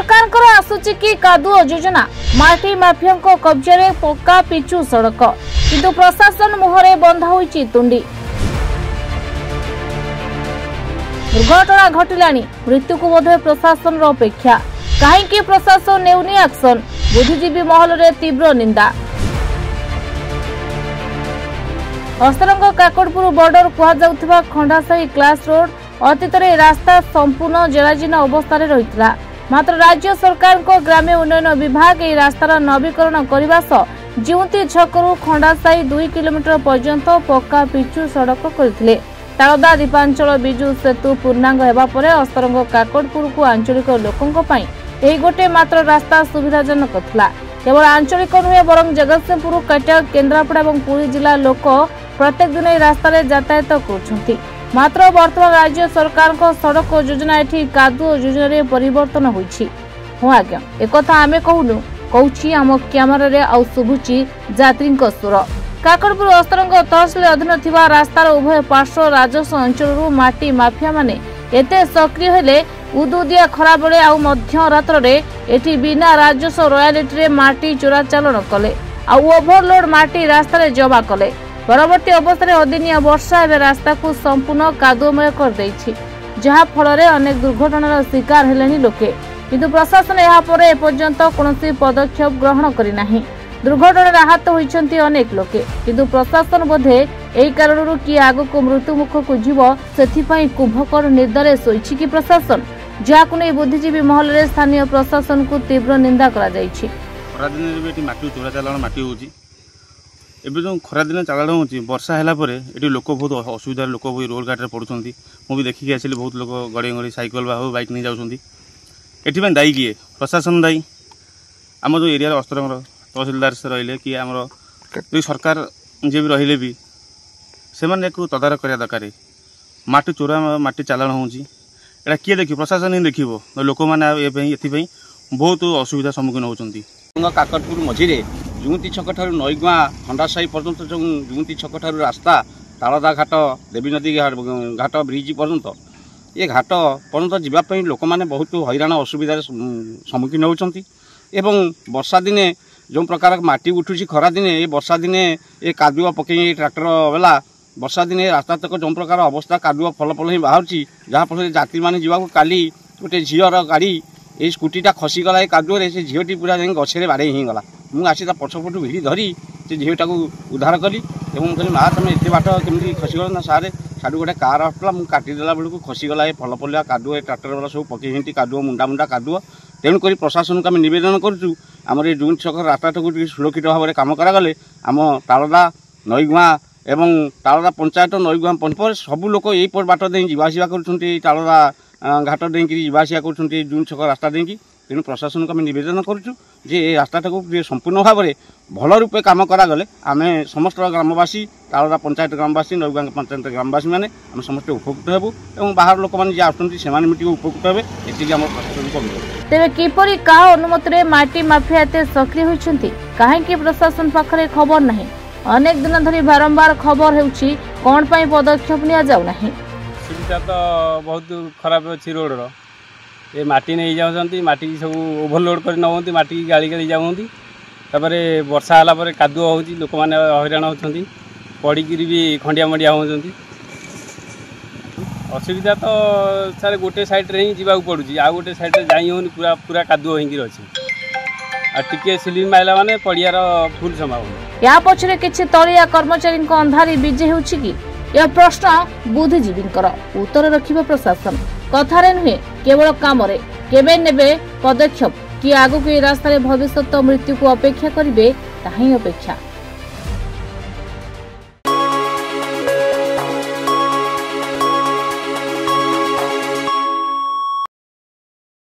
सरकार आसुची कि कादुओ योजना माटी माफिया कब्जे पक्का पिचु सड़क किंतु प्रशासन मुहरे बंधा होईची तुंडी। दुर्घटना घटिलानी मृत्यु को बोधे प्रशासन अपेक्षा कहीं प्रशासन नेउनी एक्शन बुद्धिजीवी महल में तीव्र निंदा। अस्तरंग काकड़पुर बॉर्डर कहुवा खंडासाही क्लास रोड अतीत रास्ता संपूर्ण जराजीर्ण अवस्था रही मात्र राज्य सरकार को ग्राम्य उन्नयन विभाग यह रास्तार नवीकरण करने सह जिउंती छकरू खंडासाही 2 किलोमीटर पर्यंत पक्का पिचु सड़क करथिले। तालदा दीपांचल बिजु सेतु पूर्णांग हेबा परे अस्तरंग काकड़पुर को आंचलिक लोकों यही गोटे मात्र रास्ता सुविधाजनक थिला। केवल आंचलिक नुहे बरं जगतसिंहपुर कटक केन्द्रापड़ा और पुरी जिला लोक प्रत्येक दिन रास्ता यातायात कर मात्र वर्तमान राज्य सरकार को सड़क योजना एठी कादुओ योजना रे परिवर्तन होईछि। हो आज्ञा एक आमे कहूनु कहूछि आम कैमरा रे आउ सुभुछि यात्री स्वर। काकड़पुर अस्तरंग तहसिल अधीन थिबा रास्तार उभय पार्श्व राजस्व अंचल माटी माफिया माने एते सक्रिय हेले उदुदिया खरा बेले आउ मध्य रात्र रे एठी बिना राजस्व रॉयल्टी रे माटी चोराचालन कले आउ ओभरलोड माटी रास्ता रे जमा कले। परवर्ती अवस्था अदिनिया वर्षा एवं रास्ता को संपूर्ण कादुमय कर देछि जहा फल अनेक दुर्घटनार शिकार हेलेनी लोके किंतु प्रशासन यहा पर एपर्यंत कौनसी पदक्षेप ग्रहण करिना। दुर्घटना आहत होइछन्ति अनेक लोके किंतु प्रशासन बोधे एही कारणरू कि आगको मृत्यु मुख को जीव सेथिपई कुंभकर्ण निर्देश होइछि कि प्रशासन जाकु नै बुद्धिजीवी महल रे स्थानीय प्रशासन को तीव्र निंदा करा जाइछि। एवं जो खरादिन चालाण हो वर्षा है लोक बहुत असुविधा लोक रोड घाटे पड़ुं मुझे देखिए आसली बहुत लोक गड़े गड़ी साइकेल बा बाइक नहीं जाऊँगी एटी दायी किए प्रशासन दायी आम जो एरिया अस्तरंग तहसिलदार से रही कि आम सरकार जी भी रही भी से तदारख करने दरकार माटी चोरा माटी चालाण होटा किए देख प्रशासन ही देखो लोक मैंने बहुत असुविधा सम्मुखीन होती। काकड़पुर मझीरे जुंती छक ठार नईगुआ खंडासाही पर्यंत जो जुंती छक ठार रास्ता तालदा घाट देवी नदी घाट ब्रिज पर्यंत ये घाट पर्यंत जावाई लोक मैंने बहुत हैरान असुविधार सम्मुखीन होती। वर्षा दिने जो प्रकार माटी उठुची खरा दिने ये वर्षा दिने ये कादुआ पकई ट्रैक्टर बेला वर्षा दिने रास्ता तक जो प्रकार अवस्था कादुआ फल फल ही बाहर जहाँफल यात्री मैंने जावाक काली गोटे झीर गाड़ी ये स्कूटीटा खसीगला ये कादुअरे से झीटी पूरा जाए गछे बाड़े ही गला मुझे आसी पछपटू भिड़ी धरी से झीटा को उद्धार कली कहली माँ तुम एत बाट केमी खसीगल ना सारे साढ़ू गोटे कार आसला मुझे काटिदेला बेलू खसीगला ये फल फलिया कादुआ ट्राक्टर वाला सब पकई कादुआ मुंडा मुंडा कादुआ तेणुक प्रशासन को आम नवेदन करुँ आमर ये जून छक रास्ता को सुरक्षित भाव में कम करागले आम तालदा नईगुआ एवं तालदा पंचायत नईगुआ पर सबू लोक यही बाट दे जावासवा करलदा घाट देकी जावासवा कर जून छक रास्ता देकी तेणु प्रशासन को आम नवेदन करुँ जे रास्ता को संपूर्ण भाव में भल रूपे कम करागले आम समस्त ग्रामवासी तालदा पंचायत ग्रामवासी नईगुआ पंचायत ग्रामवासी मैंने आम समस्त उपकृत हेबू और बाहर लोक मैंने आसुँच उपकृत हे ये आम प्रशासन को तेरे किपरि का अनुमति रे माटी माफिया एते सक्रिय होइछन्ति काहेकि प्रशासन पाखरे खबर नहीं अनेक दिन धरी बारंबार खबर हेउछि कोन पई पदक्षेप निया जाउ नहीं। सुविधा तो बहुत खराब अछि रोड रो ये माटी नहीं जाउछन्ति माटी सब ओवरलोड कर नवंती माटी गाड़ी गाड़ी जाउंती तापरे वर्षा हला परे कादुओ होउछि लोक माने हैरान होउछन्ति पड़ी गिरी भी खंडिया मंडिया होउछन्ति असुविधा तो सारे गोटे साइड रे ही जीवा पड़ुची आ गोटे साइड रे जाई होनी पूरा पूरा कादुओ हिंगी अछि आ टिके स्लिम माइला माने पड़ियार फुल संभावना या पछरे किछि तळिया कर्मचारी को अंधारी विजय होउछि कि यह प्रश्न बुद्धिजीवींकर उत्तर रखिबा प्रशासन कथारे नुहे केवल काम रे केबे नेबे पदक्षेप कि आगु के रास्ता रे भविष्यत मृत्यु को अपेक्षा करिवे ताही अपेक्षा।